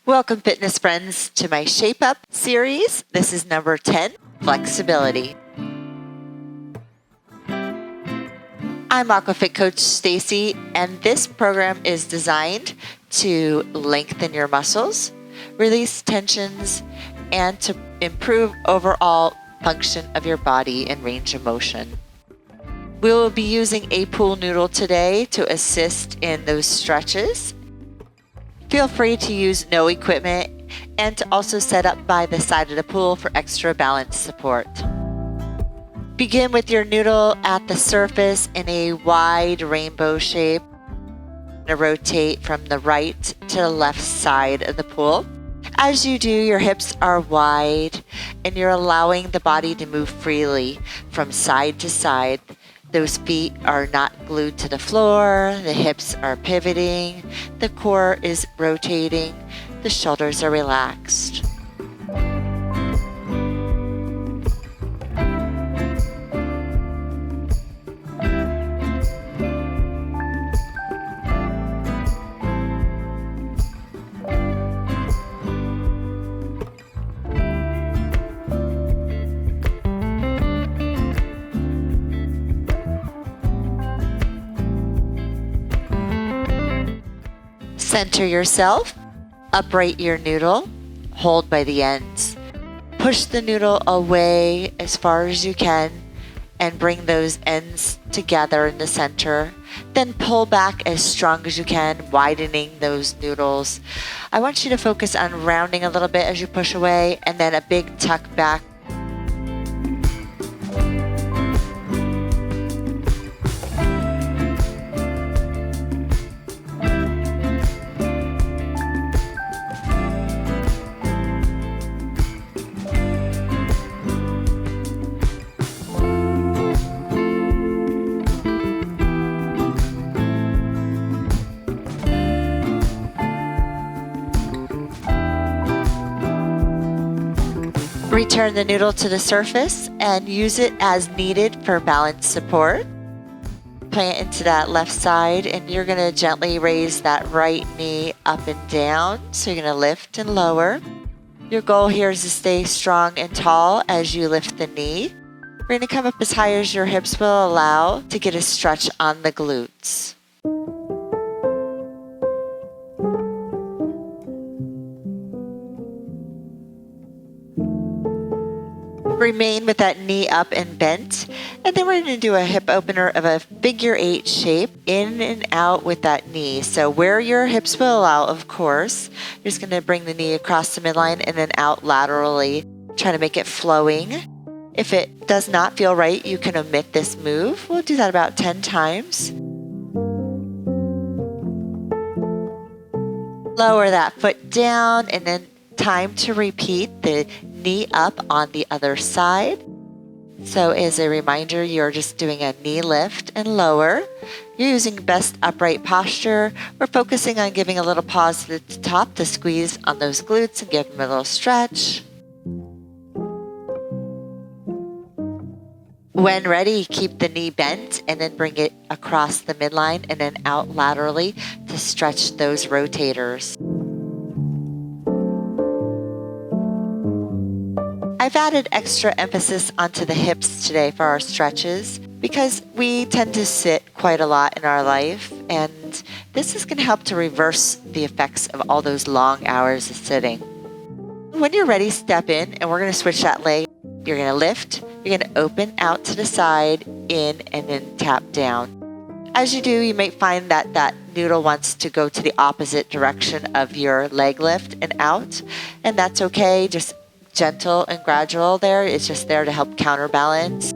Welcome, fitness friends, to my Shape Up series. This is number 10, Flexibility. I'm AquaFIIT Coach Stacy, and this program is designed to lengthen your muscles, release tensions, and to improve overall function of your body and range of motion. We will be using a pool noodle today to assist in those stretches. Feel free to use no equipment and to also set up by the side of the pool for extra balance support. Begin with your noodle at the surface in a wide rainbow shape. Rotate from the right to the left side of the pool. As you do, your hips are wide and you're allowing the body to move freely from side to side. Those feet are not glued to the floor, the hips are pivoting, the core is rotating, the shoulders are relaxed. Center yourself, upright your noodle, hold by the ends. Push the noodle away as far as you can and bring those ends together in the center. Then pull back as strong as you can, widening those noodles. I want you to focus on rounding a little bit as you push away and then a big tuck back. Return the noodle to the surface and use it as needed for balance support. Plant into that left side and you're going to gently raise that right knee up and down. So you're going to lift and lower. Your goal here is to stay strong and tall as you lift the knee. We're going to come up as high as your hips will allow to get a stretch on the glutes. Remain with that knee up and bent, and then we're going to do a hip opener of a figure 8 shape, in and out with that knee. So where your hips will allow, of course, you're just going to bring the knee across the midline and then out laterally, trying to make it flowing. If it does not feel right, you can omit this move. We'll do that about 10 times. Lower that foot down, and then time to repeat the knee up on the other side. So as a reminder, you're just doing a knee lift and lower. You're using best upright posture. We're focusing on giving a little pause at the top to squeeze on those glutes and give them a little stretch. When ready, keep the knee bent and then bring it across the midline and then out laterally to stretch those rotators. I've added extra emphasis onto the hips today for our stretches because we tend to sit quite a lot in our life, and this is going to help to reverse the effects of all those long hours of sitting. When you're ready, step in, and we're going to switch that leg. You're going to lift, you're going to open out to the side, in, and then tap down. As you do, you may find that that noodle wants to go to the opposite direction of your leg lift and out, and that's okay. Just gentle and gradual there. It's just there to help counterbalance.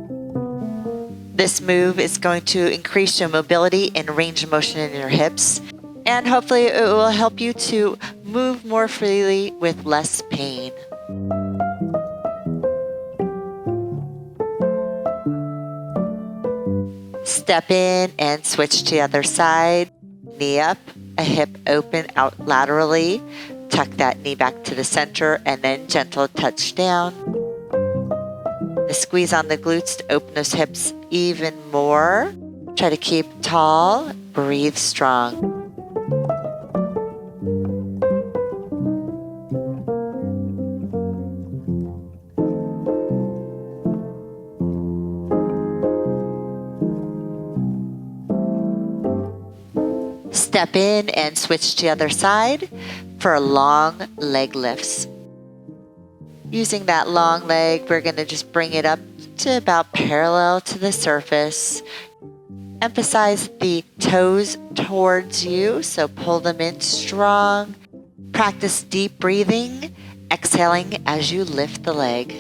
This move is going to increase your mobility and range of motion in your hips, and hopefully it will help you to move more freely with less pain. Step in and switch to the other side. Knee up, a hip open out laterally. Tuck that knee back to the center and then gentle touch down. A squeeze on the glutes to open those hips even more. Try to keep tall, breathe strong. Step in and switch to the other side for long leg lifts. Using that long leg, we're going to just bring it up to about parallel to the surface. Emphasize the toes towards you, so pull them in strong. Practice deep breathing, exhaling as you lift the leg.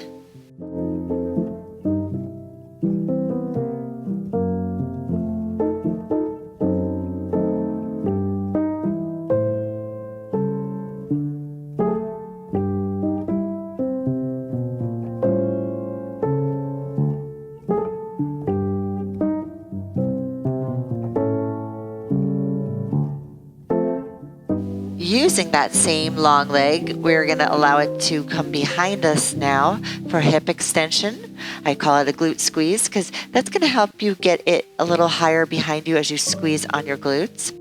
Using that same long leg, we're going to allow it to come behind us now for hip extension. I call it a glute squeeze because that's going to help you get it a little higher behind you as you squeeze on your glutes.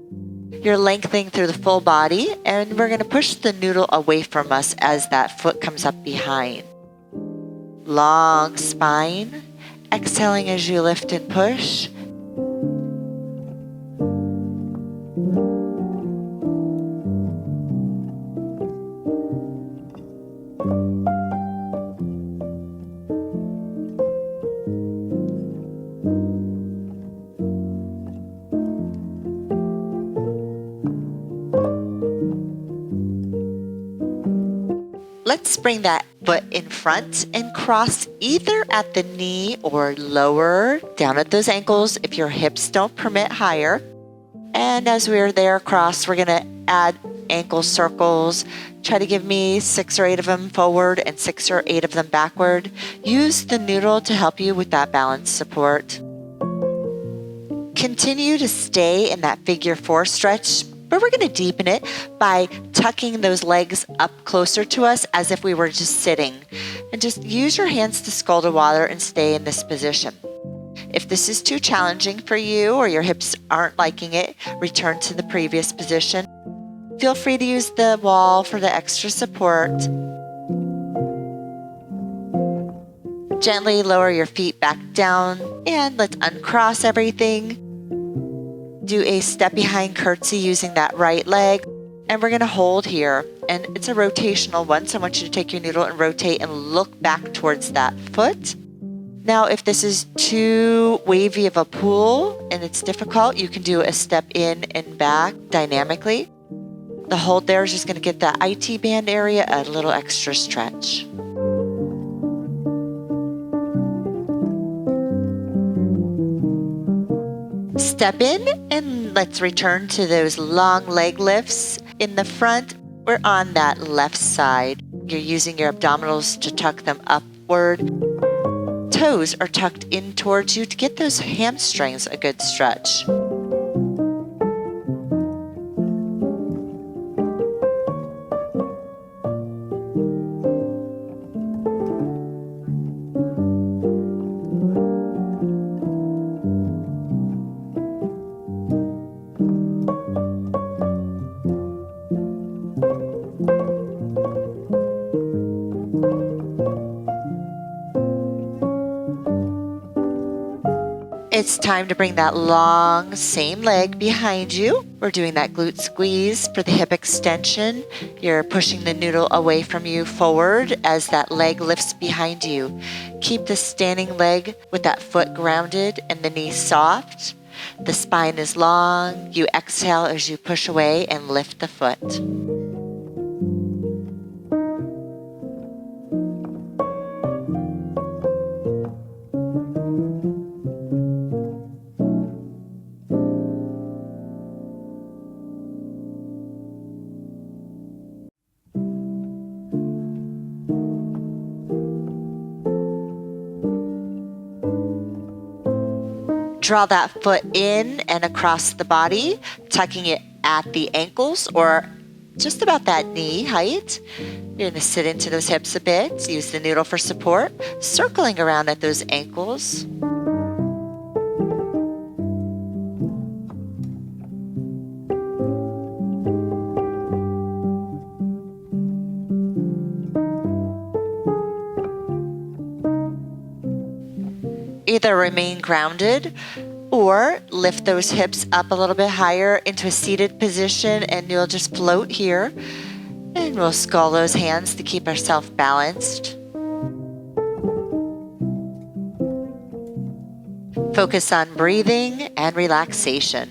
You're lengthening through the full body, and we're going to push the noodle away from us as that foot comes up behind. Long spine, exhaling as you lift and push. Let's bring that foot in front and cross either at the knee or lower down at those ankles if your hips don't permit higher. And as we're there across, we're going to add ankle circles. Try to give me 6 or 8 of them forward and 6 or 8 of them backward. Use the noodle to help you with that balance support. Continue to stay in that figure 4 stretch, but we're going to deepen it by tucking those legs up closer to us as if we were just sitting. And just use your hands to skull to water and stay in this position. If this is too challenging for you or your hips aren't liking it, return to the previous position. Feel free to use the wall for the extra support. Gently lower your feet back down and let's uncross everything. Do a step behind curtsy using that right leg, and we're going to hold here, and it's a rotational one, so I want you to take your noodle and rotate and look back towards that foot. Now if this is too wavy of a pool and it's difficult, you can do a step in and back dynamically. The hold there is just going to get that IT band area a little extra stretch. Step in and let's return to those long leg lifts. In the front, we're on that left side. You're using your abdominals to tuck them upward. Toes are tucked in towards you to get those hamstrings a good stretch. It's time to bring that long, same leg behind you. We're doing that glute squeeze for the hip extension. You're pushing the noodle away from you forward as that leg lifts behind you. Keep the standing leg with that foot grounded and the knee soft. The spine is long. You exhale as you push away and lift the foot. Draw that foot in and across the body, tucking it at the ankles or just about that knee height. You're going to sit into those hips a bit, use the noodle for support, circling around at those ankles. Either remain grounded Or lift those hips up a little bit higher into a seated position, and you'll just float here. And we'll skull those hands to keep ourselves balanced. Focus on breathing and relaxation.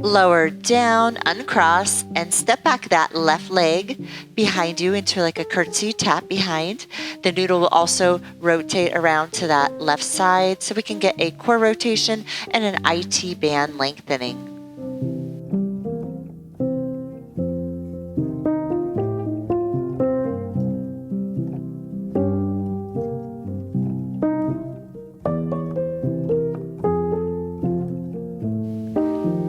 Lower down, uncross, and step back that left leg behind you into like a curtsy tap behind. The noodle will also rotate around to that left side so we can get a core rotation and an IT band lengthening.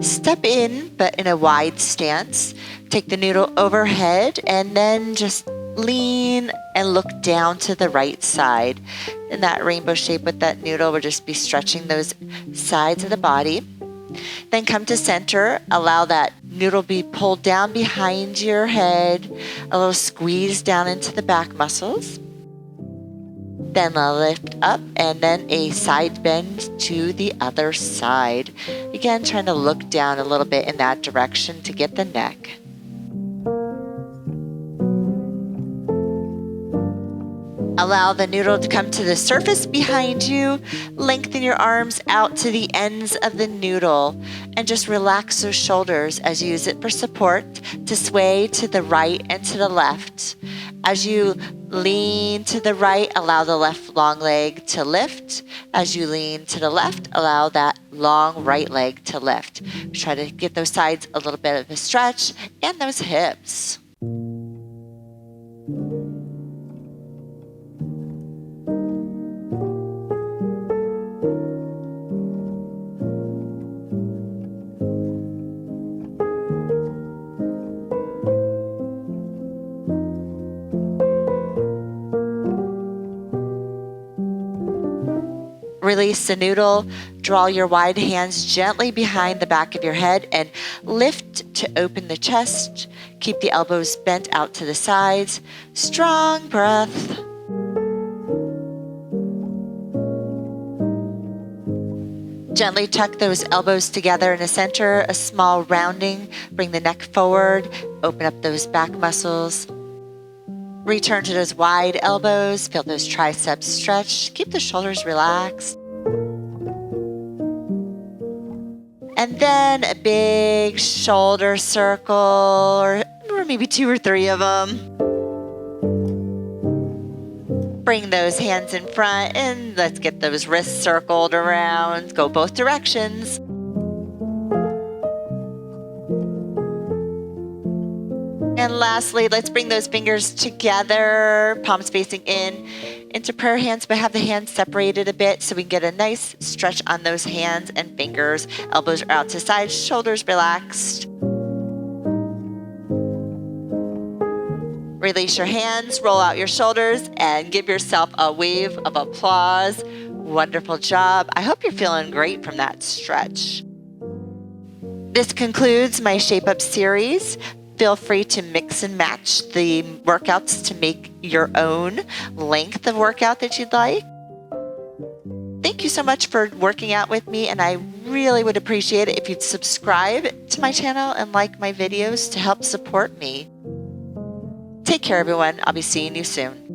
Step in, but in a wide stance. Take the noodle overhead and then just lean and look down to the right side. In that rainbow shape with that noodle, we'll just be stretching those sides of the body. Then come to center. Allow that noodle be pulled down behind your head, a little squeeze down into the back muscles. Then a lift up and then a side bend to the other side. Again, trying to look down a little bit in that direction to get the neck. Allow the noodle to come to the surface behind you. Lengthen your arms out to the ends of the noodle and just relax those shoulders as you use it for support to sway to the right and to the left. As you lean to the right, allow the left long leg to lift. As you lean to the left, allow that long right leg to lift. Try to get those sides a little bit of a stretch and those hips. Release the noodle, draw your wide hands gently behind the back of your head and lift to open the chest. Keep the elbows bent out to the sides. Strong breath. Gently tuck those elbows together in the center, a small rounding. Bring the neck forward, open up those back muscles. Return to those wide elbows, feel those triceps stretch, keep the shoulders relaxed. And then a big shoulder circle, or maybe 2 or 3 of them. Bring those hands in front and let's get those wrists circled around, go both directions. And lastly, let's bring those fingers together, palms facing in, into prayer hands, but have the hands separated a bit so we can get a nice stretch on those hands and fingers. Elbows are out to sides, shoulders relaxed. Release your hands, roll out your shoulders, and give yourself a wave of applause. Wonderful job. I hope you're feeling great from that stretch. This concludes my Shape Up series. Feel free to mix and match the workouts to make your own length of workout that you'd like. Thank you so much for working out with me, and I really would appreciate it if you'd subscribe to my channel and like my videos to help support me. Take care, everyone. I'll be seeing you soon.